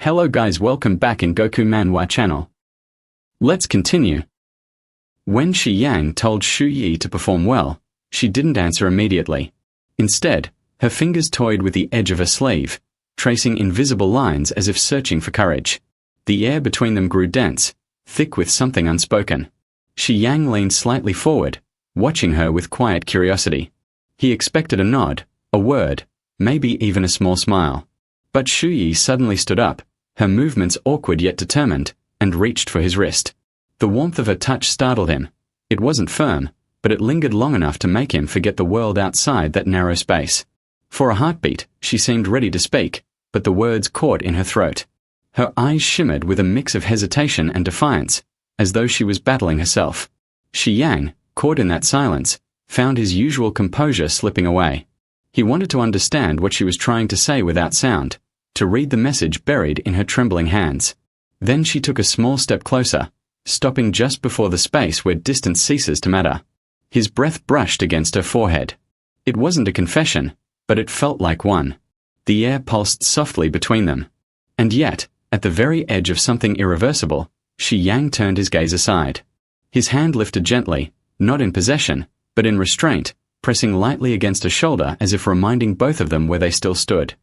Hello guys, welcome back in Goku Manhwa channel. Let's continue. When Shi Yang told Xu Yi to perform well, she didn't answer immediately. Instead, her fingers toyed with the edge of her sleeve, tracing invisible lines as if searching for courage. The air between them grew dense, thick with something unspoken. Shi Yang leaned slightly forward, watching her with quiet curiosity. He expected a nod, a word, maybe even a small smile. But Xu Yi suddenly stood up, her movements awkward yet determined, and reached for his wrist. The warmth of her touch startled him. It wasn't firm, but it lingered long enough to make him forget the world outside that narrow space. For a heartbeat, she seemed ready to speak, but the words caught in her throat. Her eyes shimmered with a mix of hesitation and defiance, as though she was battling herself. Shi Yang, caught in that silence, found his usual composure slipping away. He wanted to understand what she was trying to say without sound, to read the message buried in her trembling hands. Then she took a small step closer, stopping just before the space where distance ceases to matter. His breath brushed against her forehead. It wasn't a confession, but it felt like one. The air pulsed softly between them. And yet, at the very edge of something irreversible, Shi Yang turned his gaze aside. His hand lifted gently, not in possession, but in restraint, pressing lightly against her shoulder as if reminding both of them where they still stood.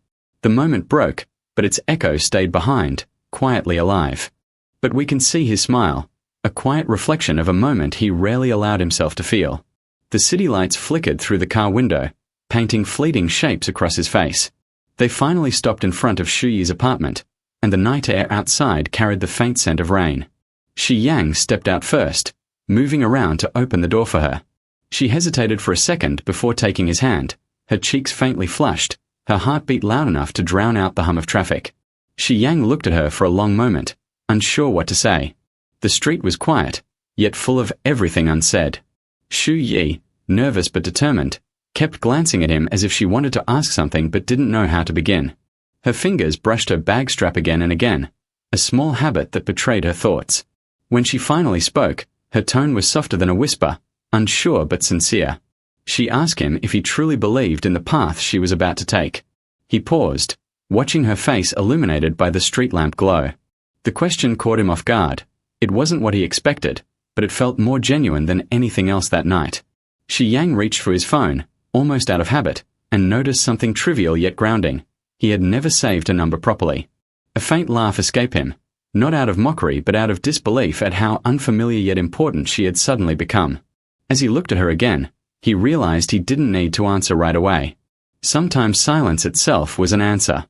The moment broke, but its echo stayed behind, quietly alive. But we can see his smile, a quiet reflection of a moment he rarely allowed himself to feel. The city lights flickered through the car window, painting fleeting shapes across his face. They finally stopped in front of Xu Yi's apartment, and the night air outside carried the faint scent of rain. Shi Yang stepped out first, moving around to open the door for her. She hesitated for a second before taking his hand, her cheeks faintly flushed, her heartbeat loud enough to drown out the hum of traffic. Shi Yang looked at her for a long moment, unsure what to say. The street was quiet, yet full of everything unsaid. Xu Yi, nervous but determined, kept glancing at him as if she wanted to ask something but didn't know how to begin. Her fingers brushed her bag strap again and again, a small habit that betrayed her thoughts. When she finally spoke, her tone was softer than a whisper, unsure but sincere. She asked him if he truly believed in the path she was about to take. He paused, watching her face illuminated by the street lamp glow. The question caught him off guard. It wasn't what he expected, but it felt more genuine than anything else that night. Shi Yang reached for his phone, almost out of habit, and noticed something trivial yet grounding. He had never saved a number properly. A faint laugh escaped him, not out of mockery but out of disbelief at how unfamiliar yet important she had suddenly become. As he looked at her again, he realized he didn't need to answer right away. Sometimes silence itself was an answer.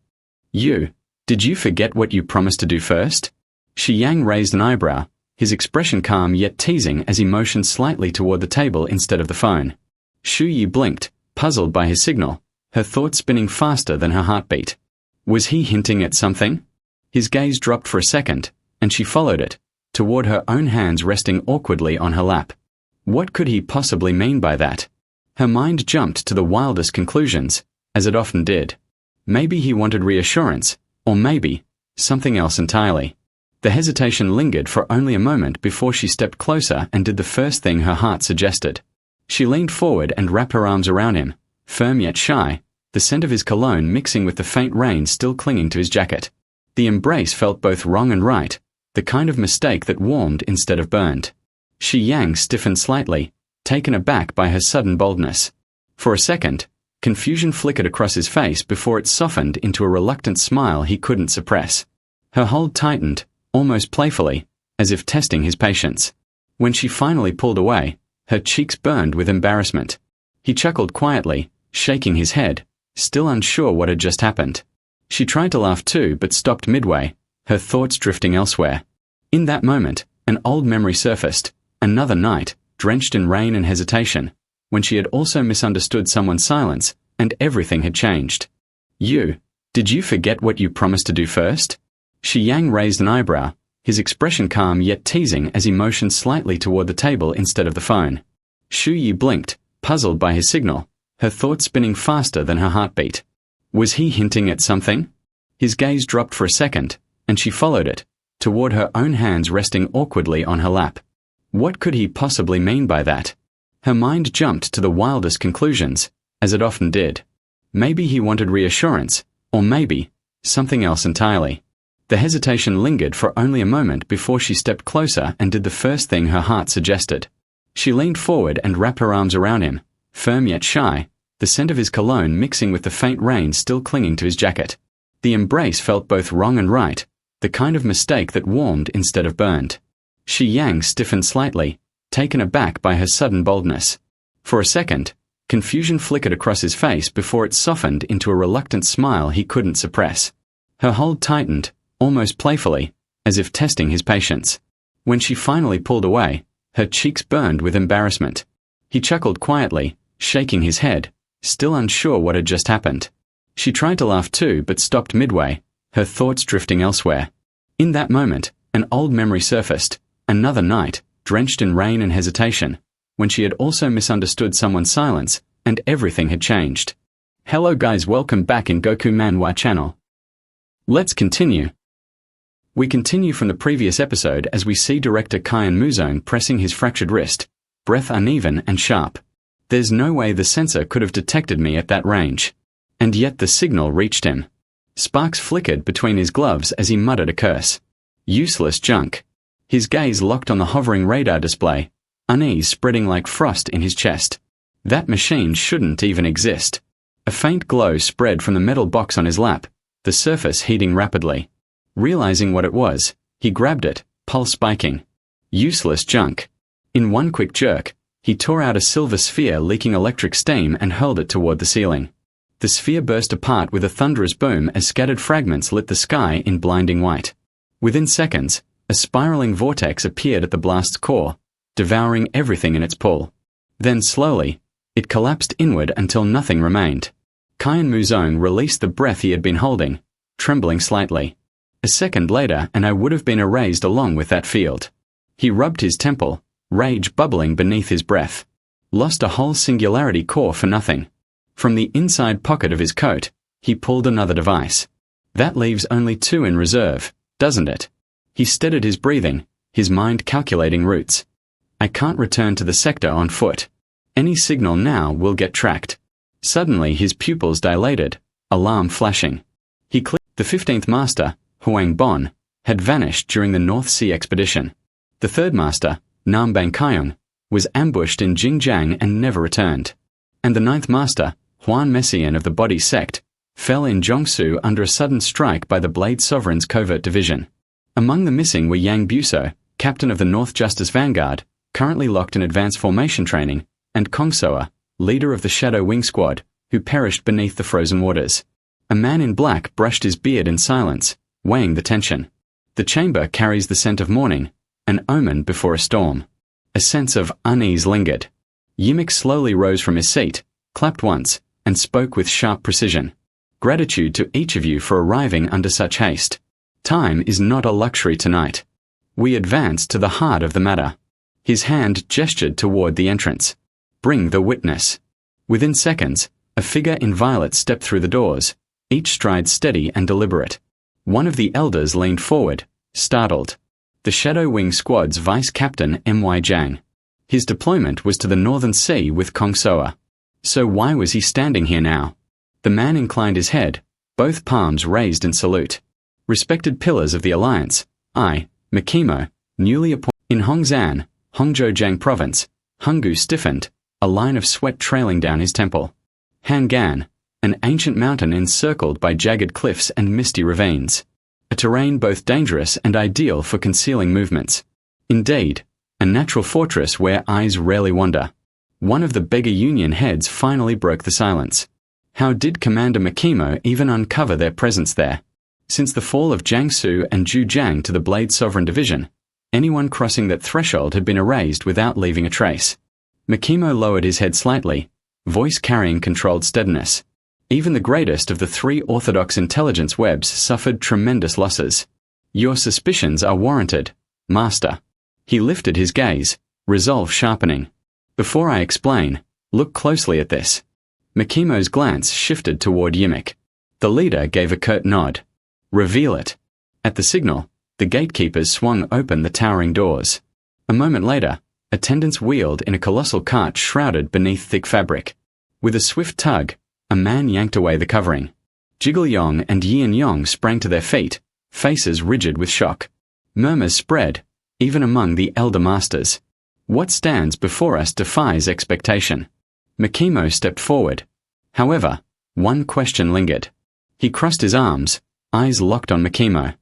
Did you forget what you promised to do first? Shi Yang raised an eyebrow, his expression calm yet teasing as he motioned slightly toward the table instead of the phone. Xu Yi blinked, puzzled by his signal, her thoughts spinning faster than her heartbeat. Was he hinting at something? His gaze dropped for a second, and she followed it, toward her own hands resting awkwardly on her lap. What could he possibly mean by that? Her mind jumped to the wildest conclusions, as it often did. Maybe he wanted reassurance, or maybe something else entirely. The hesitation lingered for only a moment before she stepped closer and did the first thing her heart suggested. She leaned forward and wrapped her arms around him, firm yet shy, the scent of his cologne mixing with the faint rain still clinging to his jacket. The embrace felt both wrong and right, the kind of mistake that warmed instead of burned. Shi Yang stiffened slightly, taken aback by her sudden boldness. For a second, confusion flickered across his face before it softened into a reluctant smile he couldn't suppress. Her hold tightened, almost playfully, as if testing his patience. When she finally pulled away, her cheeks burned with embarrassment. He chuckled quietly, shaking his head, still unsure what had just happened. She tried to laugh too but stopped midway, her thoughts drifting elsewhere. In that moment, an old memory surfaced. Another night, drenched in rain and hesitation, when she had also misunderstood someone's silence, and everything had changed. Did you forget what you promised to do first? Shi Yang raised an eyebrow, his expression calm yet teasing as he motioned slightly toward the table instead of the phone. Xu Yi blinked, puzzled by his signal, her thoughts spinning faster than her heartbeat. Was he hinting at something? His gaze dropped for a second, and she followed it, toward her own hands resting awkwardly on her lap. What could he possibly mean by that? Her mind jumped to the wildest conclusions, as it often did. Maybe he wanted reassurance, or maybe something else entirely. The hesitation lingered for only a moment before she stepped closer and did the first thing her heart suggested. She leaned forward and wrapped her arms around him, firm yet shy, the scent of his cologne mixing with the faint rain still clinging to his jacket. The embrace felt both wrong and right, the kind of mistake that warmed instead of burned. Shi Yang stiffened slightly, taken aback by her sudden boldness. For a second, confusion flickered across his face before it softened into a reluctant smile he couldn't suppress. Her hold tightened, almost playfully, as if testing his patience. When she finally pulled away, her cheeks burned with embarrassment. He chuckled quietly, shaking his head, still unsure what had just happened. She tried to laugh too, but stopped midway, her thoughts drifting elsewhere. In that moment, an old memory surfaced, another night, drenched in rain and hesitation, when she had also misunderstood someone's silence, and everything had changed. Hello guys, welcome back in Goku Manhwa channel. Let's continue. We continue from the previous episode as we see director Kian Muzone pressing his fractured wrist, breath uneven and sharp. There's no way the sensor could have detected me at that range. And yet the signal reached him. Sparks flickered between his gloves as he muttered a curse. Useless junk. His gaze locked on the hovering radar display, unease spreading like frost in his chest. That machine shouldn't even exist. A faint glow spread from the metal box on his lap, the surface heating rapidly. Realizing what it was, he grabbed it, pulse spiking. Useless junk. In one quick jerk, he tore out a silver sphere leaking electric steam and hurled it toward the ceiling. The sphere burst apart with a thunderous boom as scattered fragments lit the sky in blinding white. Within seconds, a spiraling vortex appeared at the blast's core, devouring everything in its pull. Then slowly, it collapsed inward until nothing remained. Kian Muzone released the breath he had been holding, trembling slightly. A second later and I would have been erased along with that field. He rubbed his temple, rage bubbling beneath his breath. Lost a whole singularity core for nothing. From the inside pocket of his coat, he pulled another device. That leaves only two in reserve, doesn't it? He steadied his breathing, his mind calculating routes. I can't return to the sector on foot. Any signal now will get tracked. Suddenly his pupils dilated, alarm flashing. He clicked. The 15th Master, Huang Bon, had vanished during the North Sea expedition. The 3rd Master, Nam Bang Kyung, was ambushed in Xinjiang and never returned. And the 9th Master, Huan Messian of the Body Sect, fell in Jiangsu under a sudden strike by the Blade Sovereign's covert division. Among the missing were Yang Buso, captain of the North Justice Vanguard, currently locked in advanced formation training, and Kong Soa, leader of the Shadow Wing Squad, who perished beneath the frozen waters. A man in black brushed his beard in silence, weighing the tension. The chamber carries the scent of morning, an omen before a storm. A sense of unease lingered. Yimik slowly rose from his seat, clapped once, and spoke with sharp precision. Gratitude to each of you for arriving under such haste. Time is not a luxury tonight. We advance to the heart of the matter. His hand gestured toward the entrance. Bring the witness. Within seconds, a figure in violet stepped through the doors, each stride steady and deliberate. One of the elders leaned forward, startled. The Shadow Wing Squad's vice captain M.Y. Jiang. His deployment was to the Northern Sea with Kong Soa. So why was he standing here now? The man inclined his head, both palms raised in salute. Respected pillars of the alliance, I, Makimo, newly appointed in Hongzan, Hongzhoujiang province. Hungu stiffened, a line of sweat trailing down his temple. Hangan, an ancient mountain encircled by jagged cliffs and misty ravines. A terrain both dangerous and ideal for concealing movements. Indeed, a natural fortress where eyes rarely wander. One of the Beggar Union heads finally broke the silence. How did Commander Makimo even uncover their presence there? Since the fall of Jiangsu and Zhujiang to the Blade Sovereign Division, anyone crossing that threshold had been erased without leaving a trace. Makimo lowered his head slightly, voice carrying controlled steadiness. Even the greatest of the 3 orthodox intelligence webs suffered tremendous losses. Your suspicions are warranted, Master. He lifted his gaze, resolve sharpening. Before I explain, look closely at this. Makimo's glance shifted toward Yimik. The leader gave a curt nod. Reveal it. At the signal, the gatekeepers swung open the towering doors. A moment later, attendants wheeled in a colossal cart shrouded beneath thick fabric. With a swift tug, a man yanked away the covering. Jiggle Yong and Yin Yong sprang to their feet, faces rigid with shock. Murmurs spread, even among the elder masters. What stands before us defies expectation. Makimo stepped forward. However, one question lingered. He crossed his arms, eyes locked on Makimo.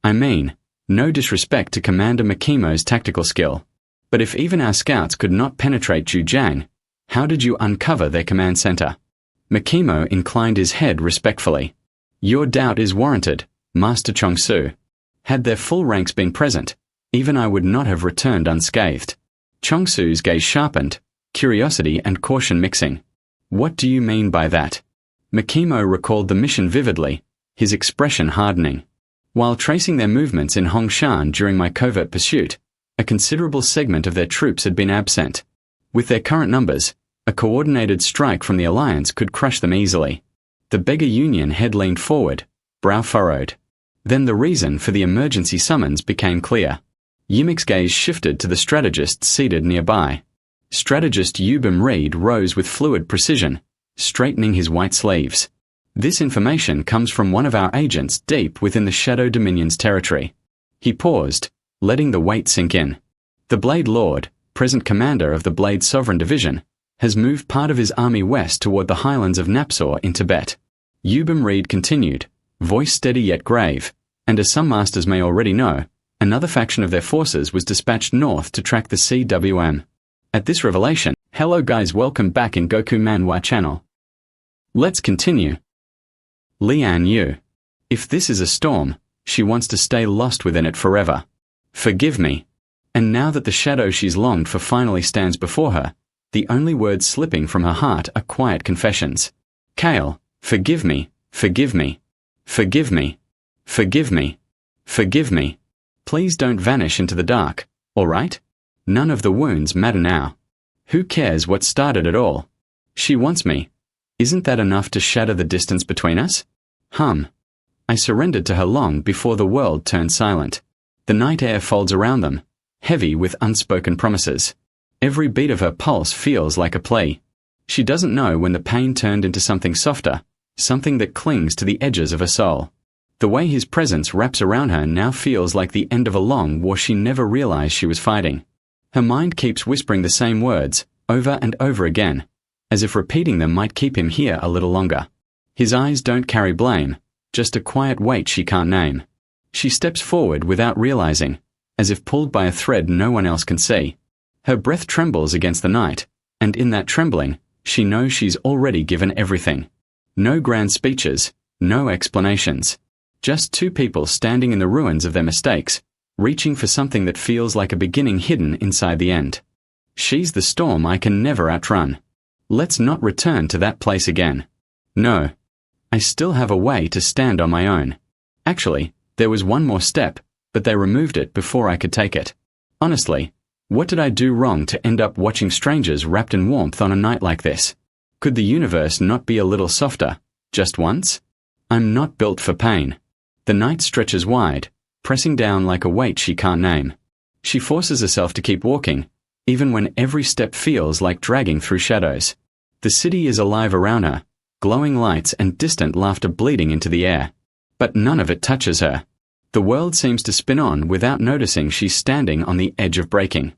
I mean, no disrespect to Commander Makimo's tactical skill, but if even our scouts could not penetrate Zhujiang, how did you uncover their command center? Makimo inclined his head respectfully. Your doubt is warranted, Master Chongsu. Had their full ranks been present, even I would not have returned unscathed. Chongsu's gaze sharpened, curiosity and caution mixing. What do you mean by that? Makimo recalled the mission vividly, his expression hardening. While tracing their movements in Hongshan during my covert pursuit, a considerable segment of their troops had been absent. With their current numbers, a coordinated strike from the Alliance could crush them easily. The Beggar Union head leaned forward, brow furrowed. Then the reason for the emergency summons became clear. Yimik's gaze shifted to the strategist seated nearby. Strategist Yubim Reed rose with fluid precision, straightening his white sleeves. This information comes from one of our agents deep within the Shadow Dominion's territory. He paused, letting the weight sink in. The Blade Lord, present commander of the Blade Sovereign Division, has moved part of his army west toward the highlands of Napsor in Tibet. Yubim Reed continued, voice steady yet grave, and as some masters may already know, another faction of their forces was dispatched north to track the CWM. At this revelation, hello guys, welcome back in Goku Manhwa channel. Let's continue. Lian Yu. If this is a storm, she wants to stay lost within it forever. Forgive me. And now that the shadow she's longed for finally stands before her, the only words slipping from her heart are quiet confessions. Kale, forgive me, forgive me, forgive me, forgive me, forgive me. Please don't vanish into the dark, all right? None of the wounds matter now. Who cares what started it all? She wants me. Isn't that enough to shatter the distance between us? I surrendered to her long before the world turned silent. The night air folds around them, heavy with unspoken promises. Every beat of her pulse feels like a plea. She doesn't know when the pain turned into something softer, something that clings to the edges of her soul. The way his presence wraps around her now feels like the end of a long war she never realized she was fighting. Her mind keeps whispering the same words, over and over again, as if repeating them might keep him here a little longer. His eyes don't carry blame, just a quiet weight she can't name. She steps forward without realizing, as if pulled by a thread no one else can see. Her breath trembles against the night, and in that trembling, she knows she's already given everything. No grand speeches, no explanations. Just two people standing in the ruins of their mistakes, reaching for something that feels like a beginning hidden inside the end. She's the storm I can never outrun. Let's not return to that place again. No. I still have a way to stand on my own. Actually, there was one more step, but they removed it before I could take it. Honestly, what did I do wrong to end up watching strangers wrapped in warmth on a night like this? Could the universe not be a little softer, just once? I'm not built for pain. The night stretches wide, pressing down like a weight she can't name. She forces herself to keep walking, even when every step feels like dragging through shadows. The city is alive around her, glowing lights and distant laughter bleeding into the air. But none of it touches her. The world seems to spin on without noticing she's standing on the edge of breaking.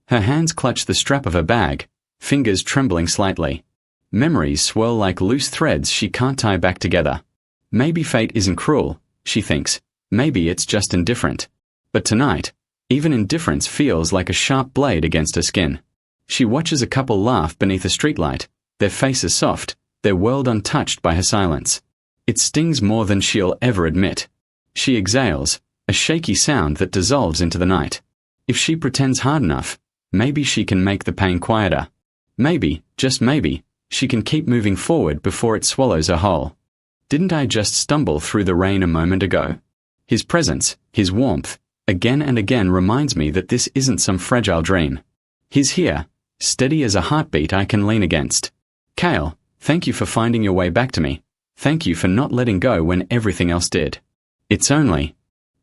Her hands clutch the strap of her bag, fingers trembling slightly. Memories swirl like loose threads she can't tie back together. Maybe fate isn't cruel, she thinks. Maybe it's just indifferent. But tonight, even indifference feels like a sharp blade against her skin. She watches a couple laugh beneath a streetlight, their faces soft, their world untouched by her silence. It stings more than she'll ever admit. She exhales, a shaky sound that dissolves into the night. If she pretends hard enough, maybe she can make the pain quieter. Maybe, just maybe, she can keep moving forward before it swallows her whole. Didn't I just stumble through the rain a moment ago? His presence, his warmth, again and again reminds me that this isn't some fragile dream. He's here, steady as a heartbeat I can lean against. Kale, thank you for finding your way back to me. Thank you for not letting go when everything else did. It's only...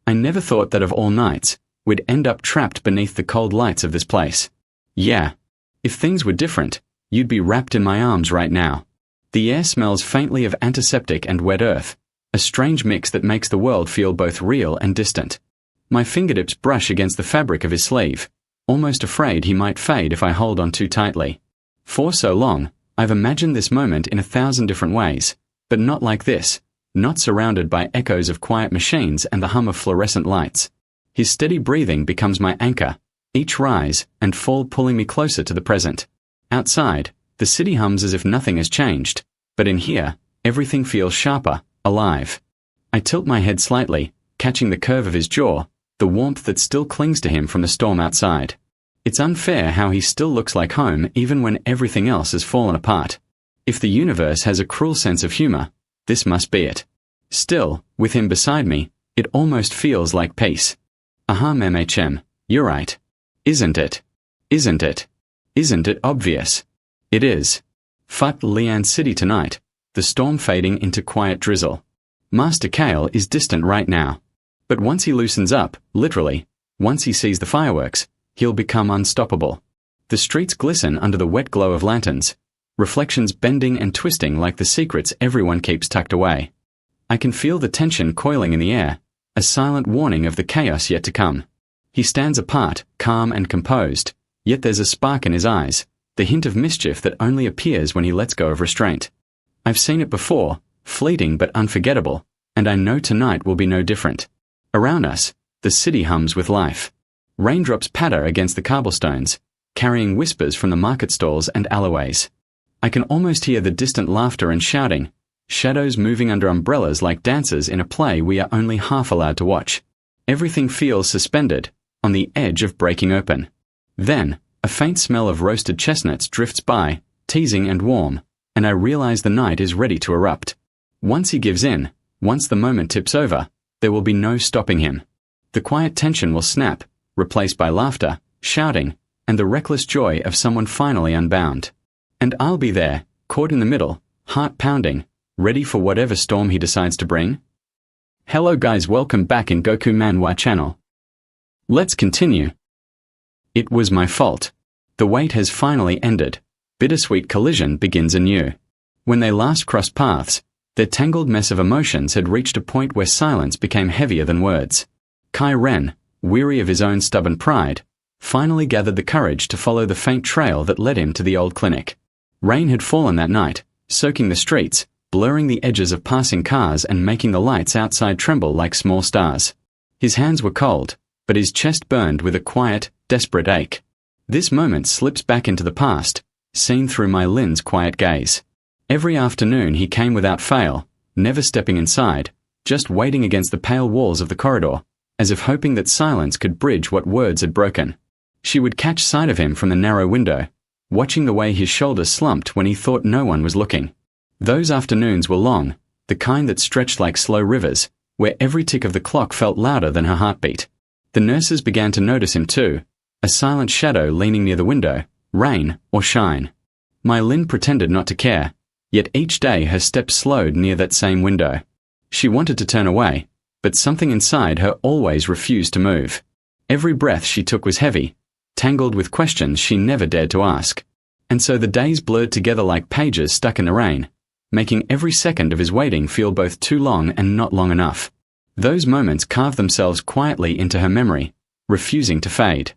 I never thought that of all nights, we'd end up trapped beneath the cold lights of this place. Yeah. If things were different, you'd be wrapped in my arms right now. The air smells faintly of antiseptic and wet earth, a strange mix that makes the world feel both real and distant. My fingertips brush against the fabric of his sleeve, almost afraid he might fade if I hold on too tightly. For so long, I've imagined this moment in 1,000 different ways, but not like this, not surrounded by echoes of quiet machines and the hum of fluorescent lights. His steady breathing becomes my anchor, each rise and fall pulling me closer to the present. Outside, the city hums as if nothing has changed, but in here, everything feels sharper, alive. I tilt my head slightly, catching the curve of his jaw, the warmth that still clings to him from the storm outside. It's unfair how he still looks like home even when everything else has fallen apart. If the universe has a cruel sense of humor, this must be it. Still, with him beside me, it almost feels like peace. MHM, you're right. Isn't it? Isn't it? Isn't it obvious? It is. Phut Lian City tonight, the storm fading into quiet drizzle. Master Kale is distant right now. But once he loosens up, literally, once he sees the fireworks, he'll become unstoppable. The streets glisten under the wet glow of lanterns, reflections bending and twisting like the secrets everyone keeps tucked away. I can feel the tension coiling in the air, a silent warning of the chaos yet to come. He stands apart, calm and composed, yet there's a spark in his eyes, the hint of mischief that only appears when he lets go of restraint. I've seen it before, fleeting but unforgettable, and I know tonight will be no different. Around us, the city hums with life. Raindrops patter against the cobblestones, carrying whispers from the market stalls and alleyways. I can almost hear the distant laughter and shouting, shadows moving under umbrellas like dancers in a play we are only half allowed to watch. Everything feels suspended, on the edge of breaking open. Then, a faint smell of roasted chestnuts drifts by, teasing and warm, and I realize the night is ready to erupt. Once he gives in, once the moment tips over, there will be no stopping him. The quiet tension will snap, replaced by laughter, shouting, and the reckless joy of someone finally unbound. And I'll be there, caught in the middle, heart pounding, ready for whatever storm he decides to bring. Hello guys, welcome back in Goku Manhwa channel. Let's continue. It was my fault. The wait has finally ended. Bittersweet collision begins anew. When they last crossed paths, their tangled mess of emotions had reached a point where silence became heavier than words. Kai Ren, weary of his own stubborn pride, finally gathered the courage to follow the faint trail that led him to the old clinic. Rain had fallen that night, soaking the streets, blurring the edges of passing cars and making the lights outside tremble like small stars. His hands were cold, but his chest burned with a quiet, desperate ache. This moment slips back into the past, seen through my Lin's quiet gaze. Every afternoon he came without fail, never stepping inside, just waiting against the pale walls of the corridor, as if hoping that silence could bridge what words had broken. She would catch sight of him from the narrow window, watching the way his shoulders slumped when he thought no one was looking. Those afternoons were long, the kind that stretched like slow rivers, where every tick of the clock felt louder than her heartbeat. The nurses began to notice him too, a silent shadow leaning near the window, rain or shine. My Lin pretended not to care, yet each day her steps slowed near that same window. She wanted to turn away, but something inside her always refused to move. Every breath she took was heavy, tangled with questions she never dared to ask. And so the days blurred together like pages stuck in the rain, making every second of his waiting feel both too long and not long enough. Those moments carved themselves quietly into her memory, refusing to fade.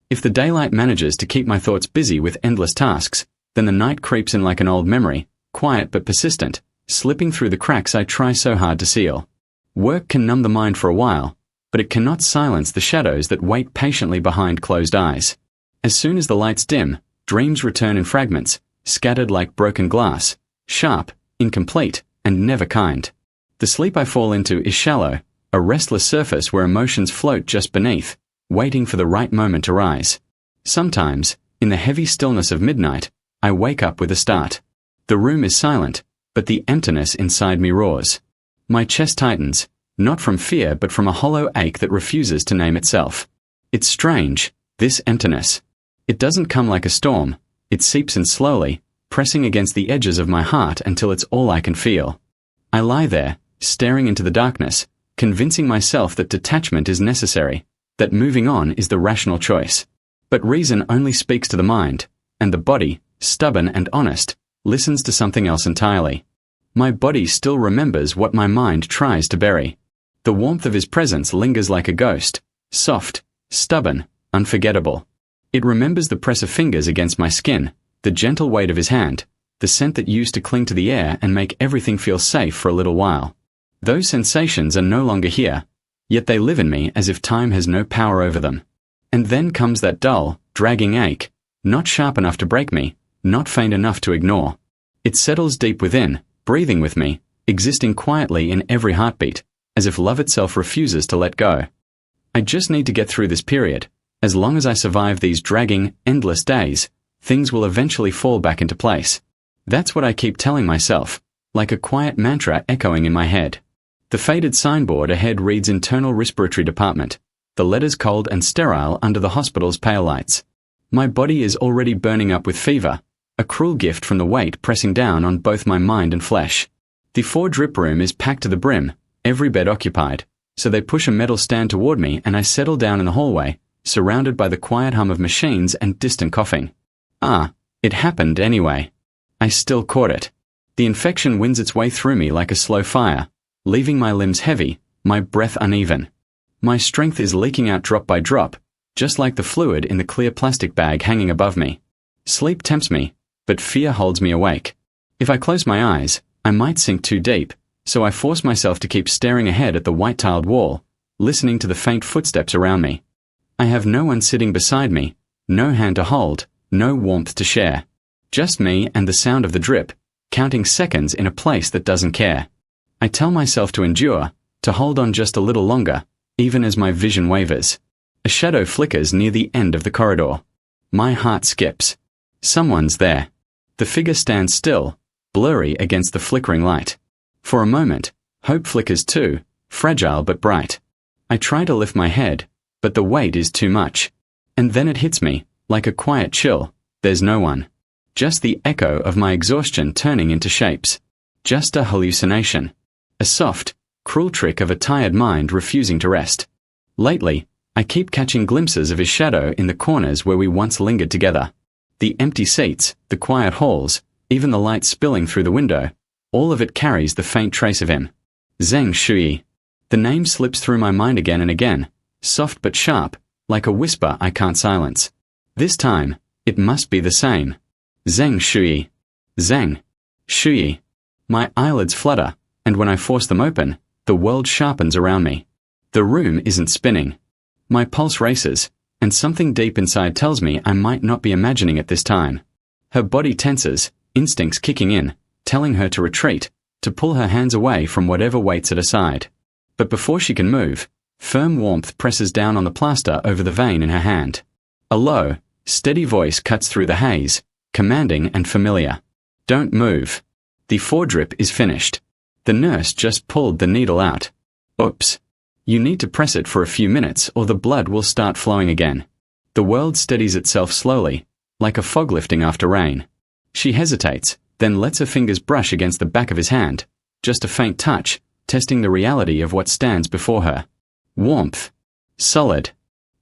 If the daylight manages to keep my thoughts busy with endless tasks, then the night creeps in like an old memory, quiet but persistent, slipping through the cracks I try so hard to seal. Work can numb the mind for a while, but it cannot silence the shadows that wait patiently behind closed eyes. As soon as the lights dim, dreams return in fragments, scattered like broken glass, sharp, incomplete, and never kind. The sleep I fall into is shallow, a restless surface where emotions float just beneath, waiting for the right moment to rise. Sometimes, in the heavy stillness of midnight, I wake up with a start. The room is silent, but the emptiness inside me roars. My chest tightens, not from fear but from a hollow ache that refuses to name itself. It's strange, this emptiness. It doesn't come like a storm, it seeps in slowly, pressing against the edges of my heart until it's all I can feel. I lie there, staring into the darkness, convincing myself that detachment is necessary, that moving on is the rational choice. But reason only speaks to the mind, and the body, stubborn and honest, listens to something else entirely. My body still remembers what my mind tries to bury. The warmth of his presence lingers like a ghost, soft, stubborn, unforgettable. It remembers the press of fingers against my skin, the gentle weight of his hand, the scent that used to cling to the air and make everything feel safe for a little while. Those sensations are no longer here, yet they live in me as if time has no power over them. And then comes that dull, dragging ache, not sharp enough to break me, not faint enough to ignore. It settles deep within, breathing with me, existing quietly in every heartbeat, as if love itself refuses to let go. I just need to get through this period. As long as I survive these dragging, endless days, things will eventually fall back into place. That's what I keep telling myself, like a quiet mantra echoing in my head. The faded signboard ahead reads Internal Respiratory Department, the letters cold and sterile under the hospital's pale lights. My body is already burning up with fever, a cruel gift from the weight pressing down on both my mind and flesh. The 4-drip room is packed to the brim, every bed occupied, so they push a metal stand toward me and I settle down in the hallway, surrounded by the quiet hum of machines and distant coughing. Ah, it happened anyway. I still caught it. The infection wins its way through me like a slow fire, leaving my limbs heavy, my breath uneven. My strength is leaking out drop by drop, just like the fluid in the clear plastic bag hanging above me. Sleep tempts me, but fear holds me awake. If I close my eyes, I might sink too deep, so I force myself to keep staring ahead at the white-tiled wall, listening to the faint footsteps around me. I have no one sitting beside me, no hand to hold, no warmth to share. Just me and the sound of the drip, counting seconds in a place that doesn't care. I tell myself to endure, to hold on just a little longer, even as my vision wavers. A shadow flickers near the end of the corridor. My heart skips. Someone's there. The figure stands still, blurry against the flickering light. For a moment, hope flickers too, fragile but bright. I try to lift my head, but the weight is too much. And then it hits me, like a quiet chill. There's no one. Just the echo of my exhaustion turning into shapes. Just a hallucination. A soft, cruel trick of a tired mind refusing to rest. Lately, I keep catching glimpses of his shadow in the corners where we once lingered together. The empty seats, the quiet halls, even the light spilling through the window, all of it carries the faint trace of him. Zheng Shuyi. The name slips through my mind again and again, soft but sharp, like a whisper I can't silence. This time, it must be the same. Zheng Shuyi. Zheng Shuyi. My eyelids flutter, and when I force them open, the world sharpens around me. The room isn't spinning. My pulse races, and something deep inside tells me I might not be imagining it this time. Her body tenses, instincts kicking in, telling her to retreat, to pull her hands away from whatever waits at her side. But before she can move, firm warmth presses down on the plaster over the vein in her hand. A low, steady voice cuts through the haze, commanding and familiar. Don't move. The 4-drip is finished. The nurse just pulled the needle out. Oops. You need to press it for a few minutes or the blood will start flowing again. The world steadies itself slowly, like a fog lifting after rain. She hesitates, then lets her fingers brush against the back of his hand, just a faint touch, testing the reality of what stands before her. Warmth. Solid.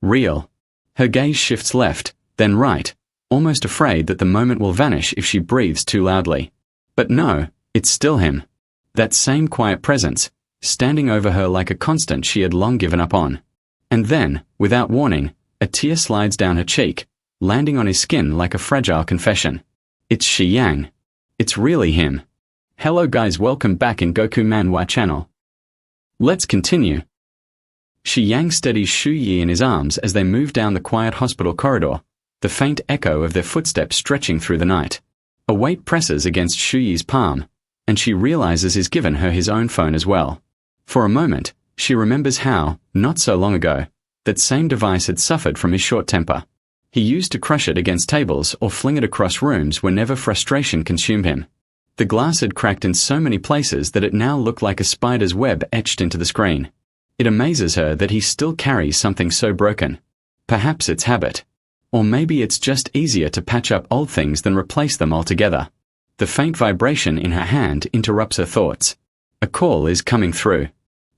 Real. Her gaze shifts left, then right, almost afraid that the moment will vanish if she breathes too loudly. But no, it's still him. That same quiet presence, standing over her like a constant she had long given up on. And then, without warning, a tear slides down her cheek, landing on his skin like a fragile confession. It's Shi Yang. It's really him. Hello guys, welcome back in Goku Manhwa channel. Let's continue. Shi Yang steadies Shu Yi in his arms as they move down the quiet hospital corridor, the faint echo of their footsteps stretching through the night. A weight presses against Shu Yi's palm, and she realizes he's given her his own phone as well. For a moment, she remembers how, not so long ago, that same device had suffered from his short temper. He used to crush it against tables or fling it across rooms whenever frustration consumed him. The glass had cracked in so many places that it now looked like a spider's web etched into the screen. It amazes her that he still carries something so broken. Perhaps it's habit. Or maybe it's just easier to patch up old things than replace them altogether. The faint vibration in her hand interrupts her thoughts. A call is coming through.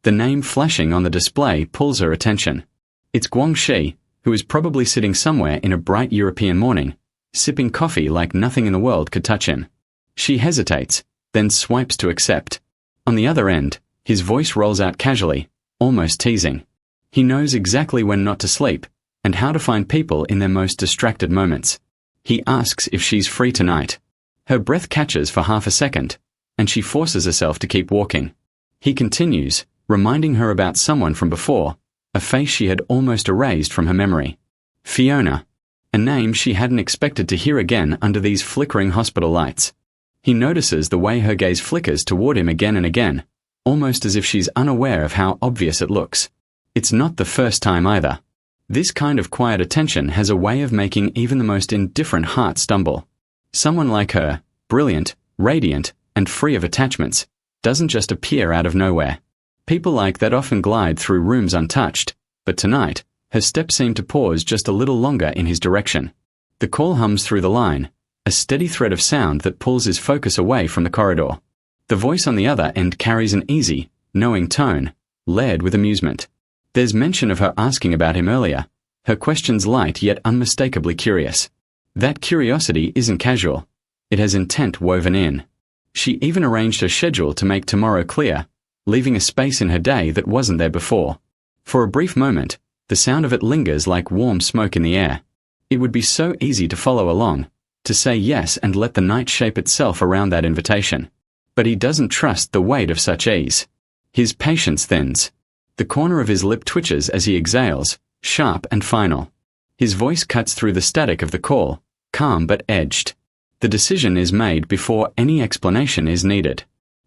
The name flashing on the display pulls her attention. It's Guangxi, who is probably sitting somewhere in a bright European morning, sipping coffee like nothing in the world could touch him. She hesitates, then swipes to accept. On the other end, his voice rolls out casually, almost teasing. He knows exactly when not to sleep, and how to find people in their most distracted moments. He asks if she's free tonight. Her breath catches for half a second, and she forces herself to keep walking. He continues, reminding her about someone from before, a face she had almost erased from her memory. Fiona. A name she hadn't expected to hear again under these flickering hospital lights. He notices the way her gaze flickers toward him again and again, almost as if she's unaware of how obvious it looks. It's not the first time either. This kind of quiet attention has a way of making even the most indifferent heart stumble. Someone like her, brilliant, radiant, and free of attachments, doesn't just appear out of nowhere. People like that often glide through rooms untouched, but tonight, her steps seem to pause just a little longer in his direction. The call hums through the line, a steady thread of sound that pulls his focus away from the corridor. The voice on the other end carries an easy, knowing tone, layered with amusement. There's mention of her asking about him earlier, her questions light yet unmistakably curious. That curiosity isn't casual. It has intent woven in. She even arranged her schedule to make tomorrow clear, leaving a space in her day that wasn't there before. For a brief moment, the sound of it lingers like warm smoke in the air. It would be so easy to follow along, to say yes and let the night shape itself around that invitation. But he doesn't trust the weight of such ease. His patience thins. The corner of his lip twitches as he exhales, sharp and final. His voice cuts through the static of the call, calm but edged. The decision is made before any explanation is needed.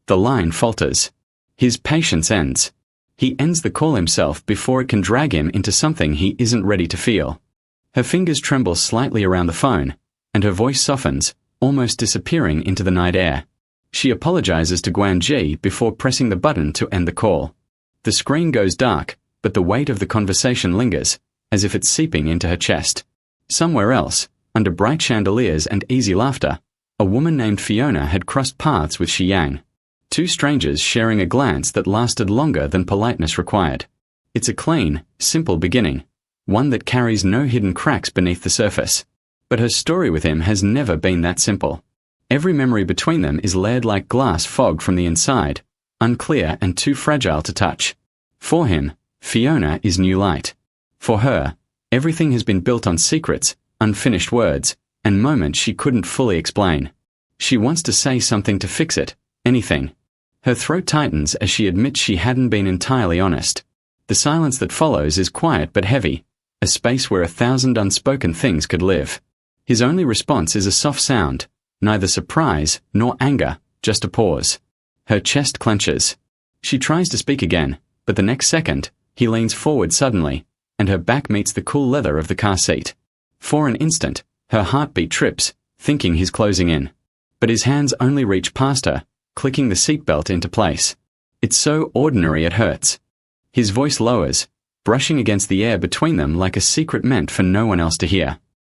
The line falters. His patience ends. He ends the call himself before it can drag him into something he isn't ready to feel. Her fingers tremble slightly around the phone, and her voice softens, almost disappearing into the night air. She apologizes to Guan Ji before pressing the button to end the call. The screen goes dark, but the weight of the conversation lingers, as if it's seeping into her chest. Somewhere else, under bright chandeliers and easy laughter, a woman named Fiona had crossed paths with Shi Yang. Two strangers sharing a glance that lasted longer than politeness required. It's a clean, simple beginning, one that carries no hidden cracks beneath the surface. But her story with him has never been that simple. Every memory between them is layered like glass fogged from the inside, unclear and too fragile to touch. For him, Fiona is new light. For her, everything has been built on secrets, unfinished words, and moments she couldn't fully explain. She wants to say something to fix it, anything. Her throat tightens as she admits she hadn't been entirely honest. The silence that follows is quiet but heavy, a space where 1,000 unspoken things could live. His only response is a soft sound, neither surprise nor anger, just a pause. Her chest clenches. She tries to speak again, but the next second, he leans forward suddenly, and her back meets the cool leather of the car seat. For an instant, her heartbeat trips, thinking he's closing in. But his hands only reach past her, clicking the seatbelt into place. It's so ordinary it hurts. His voice lowers, brushing against the air between them like a secret meant for no one else to hear.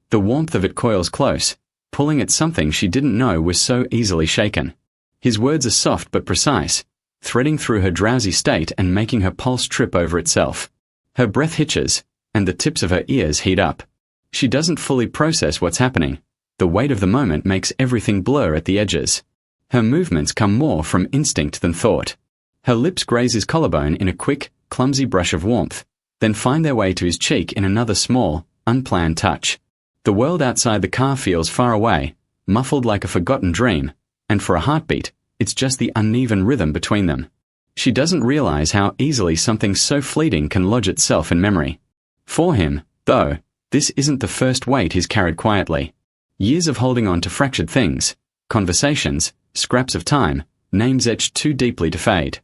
The warmth of it coils close, pulling at something she didn't know was so easily shaken. His words are soft but precise, threading through her drowsy state and making her pulse trip over itself. Her breath hitches, and the tips of her ears heat up. She doesn't fully process what's happening. The weight of the moment makes everything blur at the edges. Her movements come more from instinct than thought. Her lips graze his collarbone in a quick, clumsy brush of warmth, then find their way to his cheek in another small, unplanned touch. The world outside the car feels far away, muffled like a forgotten dream, and for a heartbeat, it's just the uneven rhythm between them. She doesn't realize how easily something so fleeting can lodge itself in memory. For him, though, this isn't the first weight he's carried quietly. Years of holding on to fractured things, conversations, scraps of time, names etched too deeply to fade.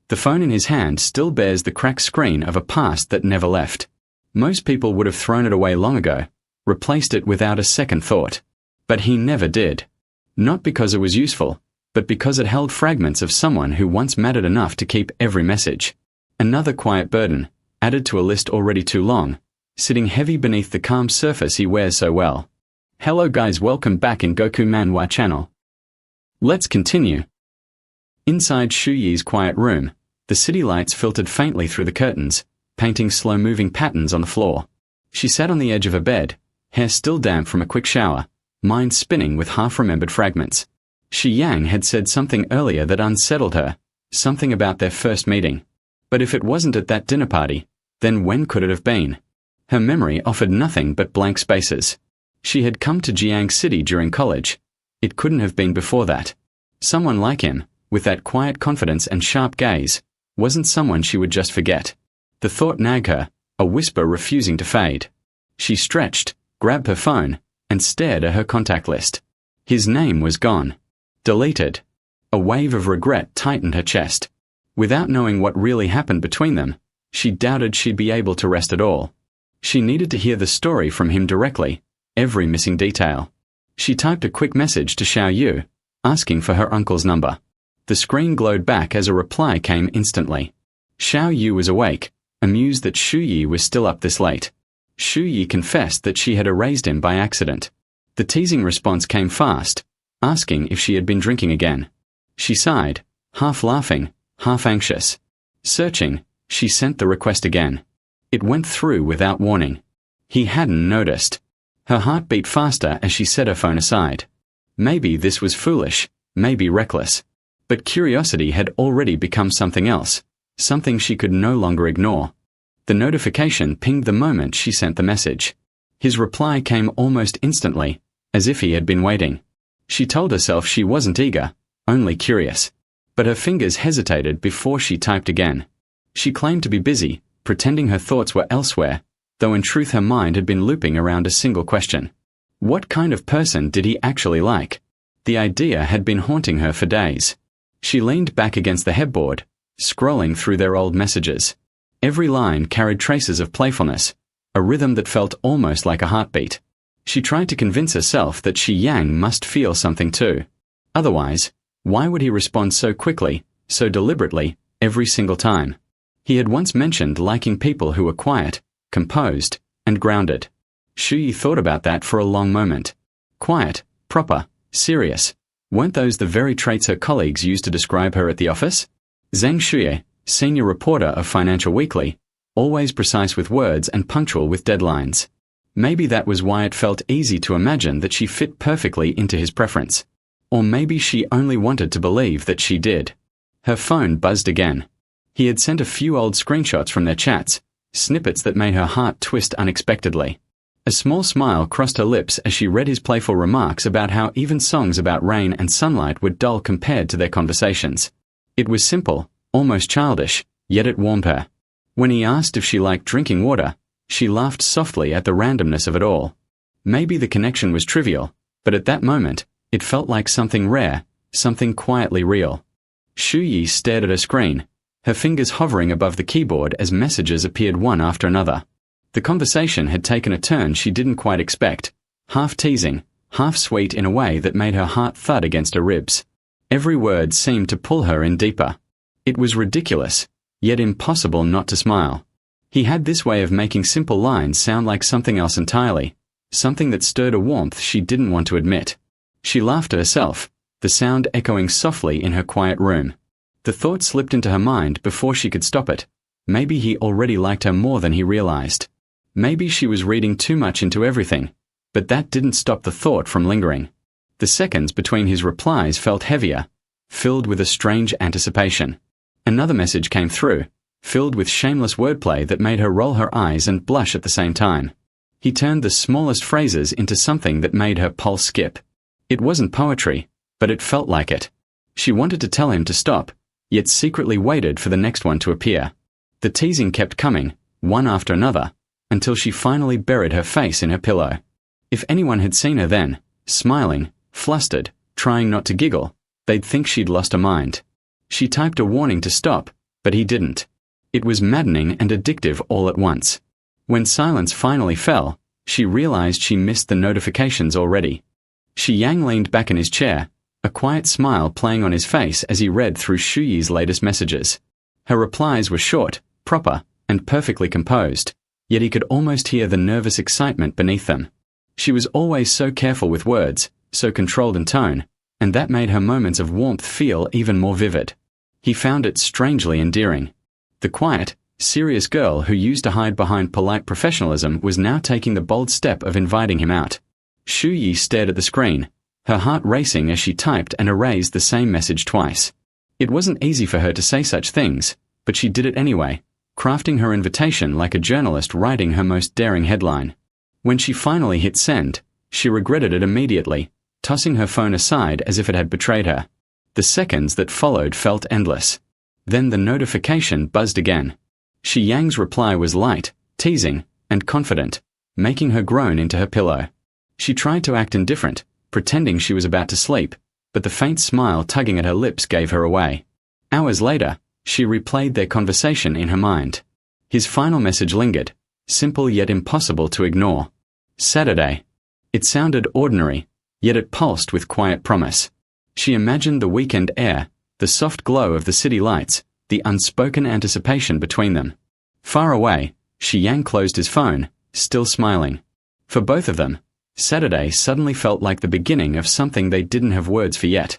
The phone in his hand still bears the cracked screen of a past that never left. Most people would have thrown it away long ago, replaced it without a second thought. But he never did. Not because it was useful, but because it held fragments of someone who once mattered enough to keep every message. Another quiet burden, added to a list already too long, sitting heavy beneath the calm surface he wears so well. Hello guys, welcome back in Goku Manhwa channel. Let's continue. Inside Shu Yi's quiet room, the city lights filtered faintly through the curtains, painting slow-moving patterns on the floor. She sat on the edge of her bed, hair still damp from a quick shower, mind spinning with half-remembered fragments. Xu Yang had said something earlier that unsettled her, something about their first meeting. But if it wasn't at that dinner party, then when could it have been? Her memory offered nothing but blank spaces. She had come to Jiang City during college. It couldn't have been before that. Someone like him, with that quiet confidence and sharp gaze, wasn't someone she would just forget. The thought nagged her, a whisper refusing to fade. She stretched, grabbed her phone, and stared at her contact list. His name was gone. Deleted. A wave of regret tightened her chest. Without knowing what really happened between them, she doubted she'd be able to rest at all. She needed to hear the story from him directly, every missing detail. She typed a quick message to Xiao Yu, asking for her uncle's number. The screen glowed back as a reply came instantly. Xiao Yu was awake, amused that Xu Yi was still up this late. Xu Yi confessed that she had erased him by accident. The teasing response came fast, asking if she had been drinking again. She sighed, half laughing, half anxious. Searching, she sent the request again. It went through without warning. He hadn't noticed. Her heart beat faster as she set her phone aside. Maybe this was foolish, maybe reckless. But curiosity had already become something else, something she could no longer ignore. The notification pinged the moment she sent the message. His reply came almost instantly, as if he had been waiting. She told herself she wasn't eager, only curious. But her fingers hesitated before she typed again. She claimed to be busy, pretending her thoughts were elsewhere, though in truth her mind had been looping around a single question. What kind of person did he actually like? The idea had been haunting her for days. She leaned back against the headboard, scrolling through their old messages. Every line carried traces of playfulness, a rhythm that felt almost like a heartbeat. She tried to convince herself that Xu Yang must feel something too. Otherwise, why would he respond so quickly, so deliberately, every single time? He had once mentioned liking people who were quiet, composed, and grounded. Xu Yi thought about that for a long moment. Quiet, proper, serious. Weren't those the very traits her colleagues used to describe her at the office? Zheng Shuye, senior reporter of Financial Weekly, always precise with words and punctual with deadlines. Maybe that was why it felt easy to imagine that she fit perfectly into his preference. Or maybe she only wanted to believe that she did. Her phone buzzed again. He had sent a few old screenshots from their chats, snippets that made her heart twist unexpectedly. A small smile crossed her lips as she read his playful remarks about how even songs about rain and sunlight were dull compared to their conversations. It was simple, almost childish, yet it warmed her. When he asked if she liked drinking water, she laughed softly at the randomness of it all. Maybe the connection was trivial, but at that moment, it felt like something rare, something quietly real. Xu Yi stared at her screen, her fingers hovering above the keyboard as messages appeared one after another. The conversation had taken a turn she didn't quite expect, half teasing, half sweet in a way that made her heart thud against her ribs. Every word seemed to pull her in deeper. It was ridiculous, yet impossible not to smile. He had this way of making simple lines sound like something else entirely, something that stirred a warmth she didn't want to admit. She laughed to herself, the sound echoing softly in her quiet room. The thought slipped into her mind before she could stop it. Maybe he already liked her more than he realized. Maybe she was reading too much into everything, but that didn't stop the thought from lingering. The seconds between his replies felt heavier, filled with a strange anticipation. Another message came through, filled with shameless wordplay that made her roll her eyes and blush at the same time. He turned the smallest phrases into something that made her pulse skip. It wasn't poetry, but it felt like it. She wanted to tell him to stop, yet secretly waited for the next one to appear. The teasing kept coming, one after another, until she finally buried her face in her pillow. If anyone had seen her then, smiling, flustered, trying not to giggle, they'd think she'd lost her mind. She typed a warning to stop, but he didn't. It was maddening and addictive all at once. When silence finally fell, she realized she missed the notifications already. Xu Yang leaned back in his chair, a quiet smile playing on his face as he read through Xu Yi's latest messages. Her replies were short, proper, and perfectly composed, yet he could almost hear the nervous excitement beneath them. She was always so careful with words, so controlled in tone, and that made her moments of warmth feel even more vivid. He found it strangely endearing. The quiet, serious girl who used to hide behind polite professionalism was now taking the bold step of inviting him out. Xu Yi stared at the screen, her heart racing as she typed and erased the same message twice. It wasn't easy for her to say such things, but she did it anyway, crafting her invitation like a journalist writing her most daring headline. When she finally hit send, she regretted it immediately, tossing her phone aside as if it had betrayed her. The seconds that followed felt endless. Then the notification buzzed again. Shi Yang's reply was light, teasing, and confident, making her groan into her pillow. She tried to act indifferent, pretending she was about to sleep, but the faint smile tugging at her lips gave her away. Hours later, she replayed their conversation in her mind. His final message lingered, simple yet impossible to ignore. Saturday. It sounded ordinary, yet it pulsed with quiet promise. She imagined the weekend air, the soft glow of the city lights, the unspoken anticipation between them. Far away, Shi Yang closed his phone, still smiling. For both of them, Saturday suddenly felt like the beginning of something they didn't have words for yet.